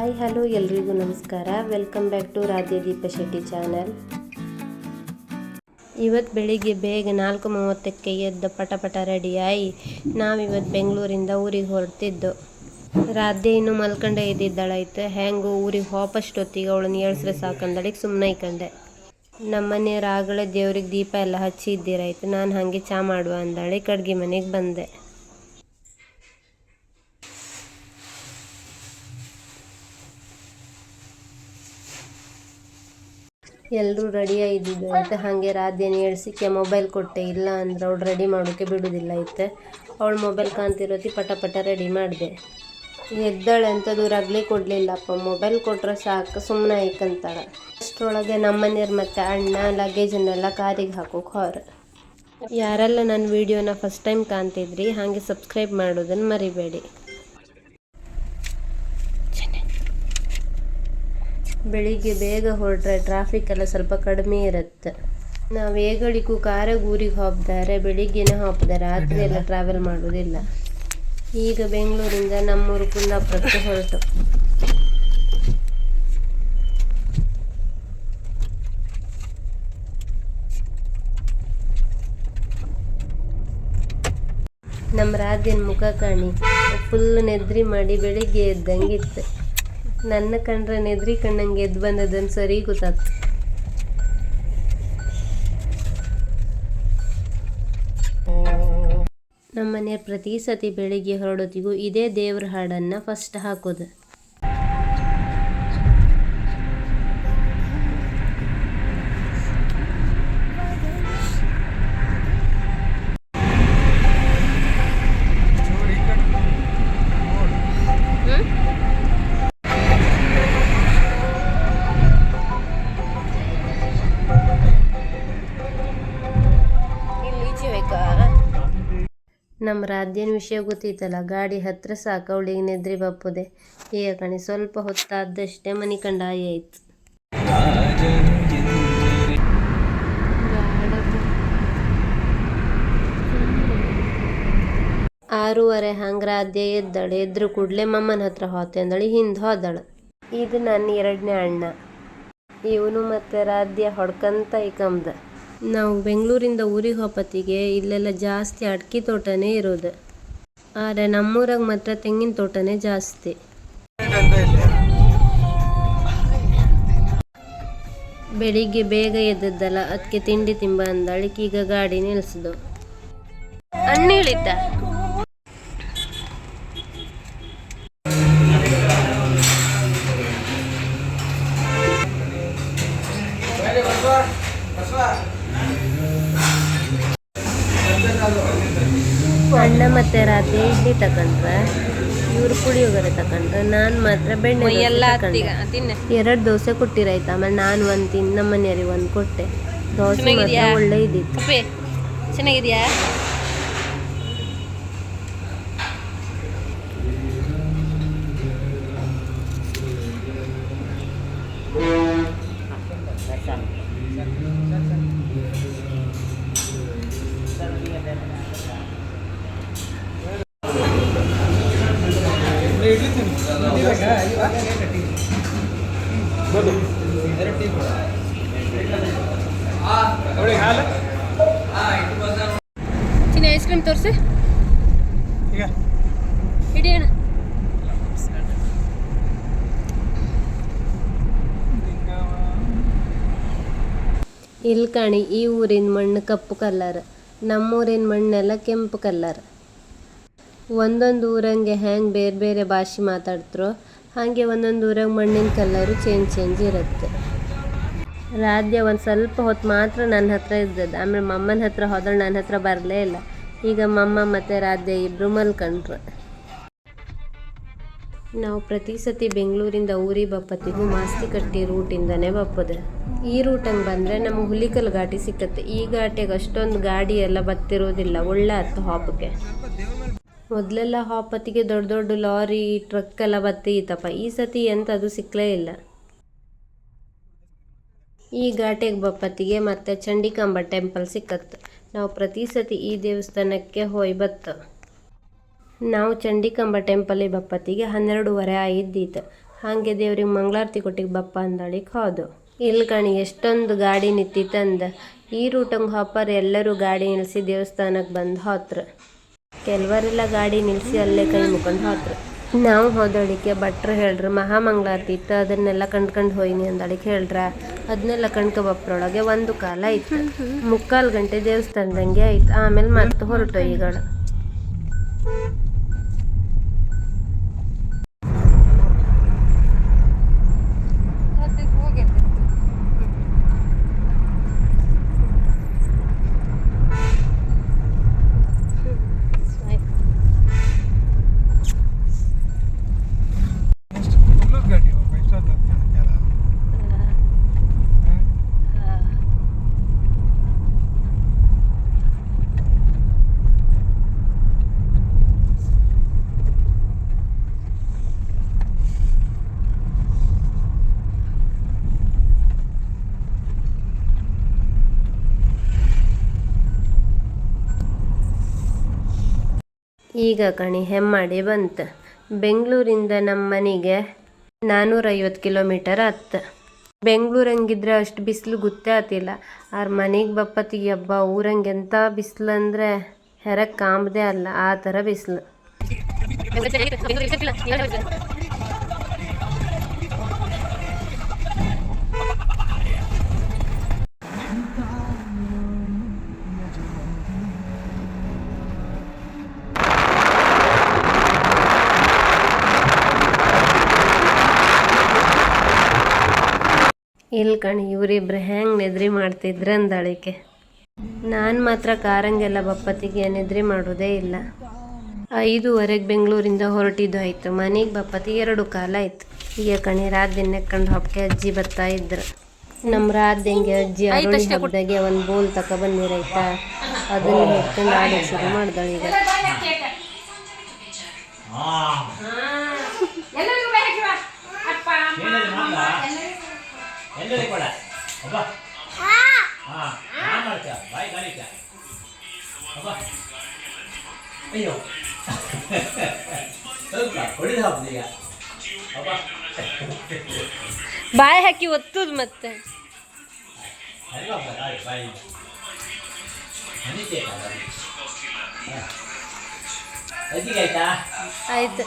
Hi hello ಎಲ್ರಿಗೂ ನಮಸ್ಕಾರ. Welcome back to Radhya Deepa Shetty channel. ಇವತ್ತು ಬೆಳಿಗ್ಗೆ ಬೇಗ 4:30ಕ್ಕೆ ಎದ್ದು ಪಟ ರೆಡಿಯಾಗಿ ನಾವಿವತ್ತು ಬೆಂಗಳೂರಿಂದ ಊರಿಗೆ ಹೊರಟಿದ್ದು. ರಾಧ್ಯ ಇನ್ನೂ ಮಲ್ಕೊಂಡೇ ಇದ್ದಿದ್ದಾಳಾಯ್ತು. ಹೆಂಗೂ ಊರಿಗೆ ಹೋಪಷ್ಟೊತ್ತಿಗೆ ಅವಳನ್ನ ಏಳ್ಸ್ರೆ ಸಾಕಂದಳಿಗೆ ಸುಮ್ಮನೆ ಇಕ್ಕಂಡೆ. ನಮ್ಮ ಮನೆಯವ್ರು ಆಗಲೇ ದೇವ್ರಿಗೆ ದೀಪ ಎಲ್ಲ ಹಚ್ಚಿ ಇದ್ದಿರಾಯ್ತು. ನಾನು ಹಾಗೆ ಚಾ ಮಾಡುವ ಅಂದಾಳೆ ಅಡ್ಗೆ ಮನೆಗೆ ಬಂದೆ. ಎಲ್ಲರೂ ರೆಡಿಯಾಗಿದ್ದು ಆಯ್ತು. ಹಾಗೆ ರಾಧ್ಯನ ಏಳ್ಸಿಕ್ಕೆ ಮೊಬೈಲ್ ಕೊಟ್ಟೆ, ಇಲ್ಲ ಅಂದ್ರೆ ಅವಳು ರೆಡಿ ಮಾಡೋಕ್ಕೆ ಬಿಡೋದಿಲ್ಲ ಆಯ್ತು. ಅವಳು ಮೊಬೈಲ್ ಕಾಣ್ತಿರೋತಿ ಪಟ ರೆಡಿ ಮಾಡಿದೆ. ಎದ್ದಾಳೆ ಅಂಥದ್ದು ರಗಳೆ ಕೊಡಲಿಲ್ಲಪ್ಪ, ಮೊಬೈಲ್ ಕೊಟ್ಟರೆ ಸಾಕು ಸುಮ್ಮನೆ ಐಕಂತಾಳೆ. ಅಷ್ಟರೊಳಗೆ ನಮ್ಮನೆಯವ್ರು ಮತ್ತು ಅಣ್ಣ ಲಗೇಜನ್ನೆಲ್ಲ ಕಾರಿಗೆ ಹಾಕೋಕೆ ಹೊರ. ಯಾರೆಲ್ಲ ನನ್ನ ವಿಡಿಯೋನ ಫಸ್ಟ್ ಟೈಮ್ ಕಾಣ್ತಿದ್ರಿ ಹಾಗೆ ಸಬ್ಸ್ಕ್ರೈಬ್ ಮಾಡೋದನ್ನು ಮರಿಬೇಡಿ. ಬೆಳಿಗ್ಗೆ ಬೇಗ ಹೊರಟ್ರೆ ಟ್ರಾಫಿಕ್ ಎಲ್ಲ ಸ್ವಲ್ಪ ಕಡಿಮೆ ಇರುತ್ತೆ. ನಾವು ಏಗಳಿಗೂ ಕಾರಾಗ ಊರಿಗೆ ಹೋಗ್ತಾರೆ, ಬೆಳಿಗ್ಗೆನೇ ಹೋಗ್ತಾರೆ, ರಾತ್ರಿ ಎಲ್ಲ ಟ್ರಾವೆಲ್ ಮಾಡೋದಿಲ್ಲ. ಈಗ ಬೆಂಗಳೂರಿಂದ ನಮ್ಮೂರು ಕುಂದಾಪುರಕ್ಕೆ ಹೊರಟು. ನಮ್ಮ ರಾಧ್ಯನ ಮುಖ ಕಾಣಿ, ಫುಲ್ ನೆದ್ರಿ ಮಾಡಿ ಬೆಳಿಗ್ಗೆ ಎದ್ದಂಗಿತ್ತು. ನನ್ನ ಕಂಡ್ರೆ ನೆದ್ರಿ ಕಣ್ಣಂಗೆ ಎದ್ದು ಬಂದದನ್ನು ಸರಿ ಗೊತ್ತಾಗ್ತು. ನಮ್ಮನೆಯವ್ರು ಪ್ರತಿ ಸತಿ ಬೆಳಿಗ್ಗೆ ಹೊರಡೋತಿಗೂ ಇದೇ ದೇವ್ರ ಹಾಡನ್ನು ಫಸ್ಟ್ ಹಾಕೋದು. ನಮ್ಮ ರಾಧ್ಯನ ವಿಷಯ ಗೊತ್ತಿತ್ತಲ್ಲ, ಗಾಡಿ ಹತ್ರ ಸಾಕು ಅವಳಿಗೆ ನೆದ್ರಿ ಬಪ್ಪದೆ. ಈಗ ಕಣಿ ಸ್ವಲ್ಪ ಹೊತ್ತಾದಷ್ಟೇ ಮನೆ ಕಂಡಾಯಿ ಆಯಿತು. 6:30 ಹಂಗೆ ರಾಧ್ಯ ಎದ್ದಾಳೆ. ಎದ್ರು ಕೂಡಲೇ ಮಮ್ಮನ ಹತ್ರ ಹೋತೆ ಅಂದಳಿ, ಹಿಂದೆ ಹೋದಳು. ಇದು ನನ್ನ ಎರಡನೇ ಅಣ್ಣ. ಇವನು ಮತ್ತು ರಾಧ್ಯ ಹೊಡ್ಕಂತ ಇಕಂಬ್ದ. ನಾವು ಬೆಂಗಳೂರಿಂದ ಊರಿಗೆ ಹೋಪತ್ತಿಗೆ ಇಲ್ಲೆಲ್ಲ ಜಾಸ್ತಿ ಅಡಿಕೆ ತೋಟನೇ ಇರೋದು, ಆದರೆ ನಮ್ಮೂರಾಗ ಮಾತ್ರ ತೆಂಗಿನ ತೋಟನೇ ಜಾಸ್ತಿ. ಬೆಳಿಗ್ಗೆ ಬೇಗ ಎದ್ದದ್ದಲ್ಲ, ಅದಕ್ಕೆ ತಿಂಡಿ ತಿಂಬ ಅಂದಳಿಕೆ ಈಗ ಗಾಡಿ ನಿಲ್ಲಿಸಿದು. ಅಣ್ಣ ಹೇಳಿದ್ದ ಅಣ್ಣ ಮತ್ತೆ ರಾತ್ರಿ ಇಡ್ಲಿ ತಕೊಂಡ್ರೆ, ಇವ್ರು ಪುಳಿಯೋಗರೆ ತಕೊಂಡ್ರೆ, ನಾನು ಮಾತ್ರ ಬೆಣ್ಣೆ ದೋಸೆ 2 ದೋಸೆ ಕೊಟ್ಟಿರಾಯ್ತು. ಆಮೇಲೆ ನಾನು ಒಂದು ತಿಂದು ನಮ್ಮ ಮನೆಯವ್ರಿಗೆ ಒಂದು ಕೊಟ್ಟೆ. ದೋಸೆ ಮಾತ್ರ ಒಳ್ಳೆ ಇದ್ದಿತ್ತು. ಚೆನ್ನಾಗಿದೆಯಾ? ಚಿನ್ನ ಐಸ್ ಕ್ರೀಮ್ ತೋರಿಸಿ ಇಡಿ ಅಣ್ಣ. ಇಲ್ಲಿ ಕಾಣಿ, ಈ ಊರಿನ ಮಣ್ಣು ಕಪ್ಪು ಕಲ್ಲರ್, ನಮ್ಮೂರಿನ ಮಣ್ಣೆಲ್ಲ ಕೆಂಪು ಕಲ್ಲರ್. ಒಂದೊಂದು ಊರಂಗೆ ಹೆಂಗೆ ಬೇರೆ ಬೇರೆ ಭಾಷೆ ಮಾತಾಡ್ತಾರೋ ಹಾಗೆ ಒಂದೊಂದು ಊರಾಗ ಮಣ್ಣಿನ ಕಲ್ಲರು ಚೇಂಜ್ ಇರುತ್ತೆ. ರಾಧ್ಯ ಒಂದು ಸ್ವಲ್ಪ ಹೊತ್ತು ಮಾತ್ರ ನನ್ನ ಹತ್ರ ಇದ್ದದ್ದು, ಆಮೇಲೆ ಮಮ್ಮನ ಹತ್ರ ಹೋದಳು, ನನ್ನ ಹತ್ರ ಬರಲೇ ಇಲ್ಲ. ಈಗ ಮಮ್ಮ ಮತ್ತು ರಾಧ್ಯ ಇಬ್ಬರು ಮಲ್ಕೊಂಡ್ರು. ನಾವು ಪ್ರತಿ ಸತಿ ಬೆಂಗಳೂರಿಂದ ಊರಿಗೆ ಬಪ್ಪತ್ತಿಗೂ ಮಾಸ್ತಿಕಟ್ಟಿ ರೂಟಿಂದನೇ ಬಪ್ಪದು. ಈ ರೂಟಂಗೆ ಬಂದರೆ ನಮಗೆ ಹುಲಿಕಲ್ ಘಾಟಿ ಸಿಕ್ಕತ್ತೆ. ಈ ಘಾಟಿಗೆ ಅಷ್ಟೊಂದು ಗಾಡಿ ಎಲ್ಲ ಬತ್ತಿರೋದಿಲ್ಲ, ಒಳ್ಳೆ ಹತ್ತು ಹಾಪಕ್ಕೆ. ಮೊದಲೆಲ್ಲ ಹಾಪತ್ತಿಗೆ ದೊಡ್ಡ ಲಾರಿ ಟ್ರಕ್ ಎಲ್ಲ ಬತ್ತಿತ್ತಪ್ಪ. ಈ ಸತಿ ಎಂಥದ್ದು ಸಿಕ್ಕಲೇ ಇಲ್ಲ. ಈ ಘಾಟಿಗೆ ಬಪ್ಪತ್ತಿಗೆ ಮತ್ತೆ ಚಂಡಿಕಾಂಬ ಟೆಂಪಲ್ ಸಿಕ್ಕತ್ತು. ನಾವು ಪ್ರತಿ ಸತಿ ಈ ದೇವಸ್ಥಾನಕ್ಕೆ ಹೋಗಿ ಬತ್ತ. ನಾವು ಚಂಡಿಕಾಂಬ ಟೆಂಪಲಿಗೆ ಬಪ್ಪತ್ತಿಗೆ 12:30 ಆಗಿದ್ದಿತ್ತು. ಹಾಗೆ ದೇವ್ರಿಗೆ ಮಂಗಳಾರತಿ ಕೊಟ್ಟಿಗೆ ಬಪ್ಪ ಅಂದಳಿಗೆ ಹೋದು. ಇಲ್ಲಿ ಕಣಿ ಎಷ್ಟೊಂದು ಗಾಡಿ ನಿಂತಿತ್ತಂದ ಈ ರೂಟಂಗೆ ಹಾಪರ್ ಎಲ್ಲರೂ ಗಾಡಿ ನಿಲ್ಲಿಸಿ ದೇವಸ್ಥಾನಕ್ಕೆ ಬಂದು ಹೋತ್ರ. ಕೆಲವರೆಲ್ಲ ಗಾಡಿ ನಿಲ್ಲಿಸಿ ಅಲ್ಲೇ ಕೈ ಮುಕೊಂಡು ಹೋತ್ರ. ನಾವು ಹೋದಳಿಕೆ ಭಟ್ರು ಹೇಳ್ರು ಮಹಾಮಂಗಳಾರತಿ ಇತ್ತು, ಅದನ್ನೆಲ್ಲ ಕಂಡ್ಕೊಂಡು ಹೋಯ್ನಿ ಅಂದಳಿಕೆ ಹೇಳ್ರ. ಅದನ್ನೆಲ್ಲ ಕಣ್ಕೊ ಬಪ್ಪರೊಳಗೆ 1 ಕಾಲ ಆಯ್ತು. 3/4 ಗಂಟೆ ದೇವಸ್ಥಾನದಂಗೆ ಆಯ್ತು. ಆಮೇಲೆ ಮತ್ತೆ ಹೊರಟು ಈಗಳು. ಈಗ ಕಣಿ ಹೆಮ್ಮಾಡಿ ಬಂತು. ಬೆಂಗಳೂರಿಂದ ನಮ್ಮ ಮನೆಗೆ 450 ಕಿಲೋಮೀಟರ್ ಆತು. ಬೆಂಗಳೂರು ಹಂಗಿದ್ರೆ ಅಷ್ಟು ಬಿಸಿಲು ಗೊತ್ತೇ ಆತಿಲ್ಲ. ಆರ್ ಮನೆಗೆ ಬಪ್ಪತ್ತಿಗೆ ಹಬ್ಬ ಊರಂಗೆ ಎಂಥ ಬಿಸಿಲು ಅಂದರೆ ಹೆರಕ್ಕೆ ಕಾಂಬದೇ ಅಲ್ಲ, ಆ ಥರ ಬಿಸಿಲು. ಇಲ್ಲಿ ಕಣಿ ಇವರಿಬ್ರು ಹೆಂಗೆ ನಿದ್ರಿ ಮಾಡ್ತಿದ್ರು ಅಂದಳಿಕೆ. ನಾನು ಮಾತ್ರ ಕಾರಂಗೆಲ್ಲ ಬಪ್ಪತ್ತಿಗೆ ನಿದ್ರಿ ಮಾಡೋದೇ ಇಲ್ಲ. 5:15 ಬೆಂಗಳೂರಿಂದ ಹೊರಟಿದ್ದು ಆಯಿತು. ಮನೆಗೆ ಬಪ್ಪತ್ತಿಗೆ 2 ಕಾಲ ಆಯಿತು. ಈಗ ಕಣಿ ರಾತ್ದಿನ ನೆಕ್ಕೊಂಡು ಹಬ್ಬಕ್ಕೆ ಅಜ್ಜಿ ಬರ್ತಾ ಇದ್ರು. ನಮ್ಮ ರಾತ್ದಂಗೆ ಅಜ್ಜಿ ಅರುಣಿ ಹಬ್ಬದಾಗೆ ಒಂದು ಬೋಲ್ ತಗೊಬಂದಿರೈತಾ, ಅದನ್ನು ಹಿಡ್ಕೊಂಡು ಆಡೋಕೆ ಶುರು ಮಾಡ್ದಳು. ಈಗ ಅಯ್ಯೋ ಬಾಯಿ ಹಾಕಿ ಒತ್ತುದು ಮತ್ತೆ. ಆಯ್ತು.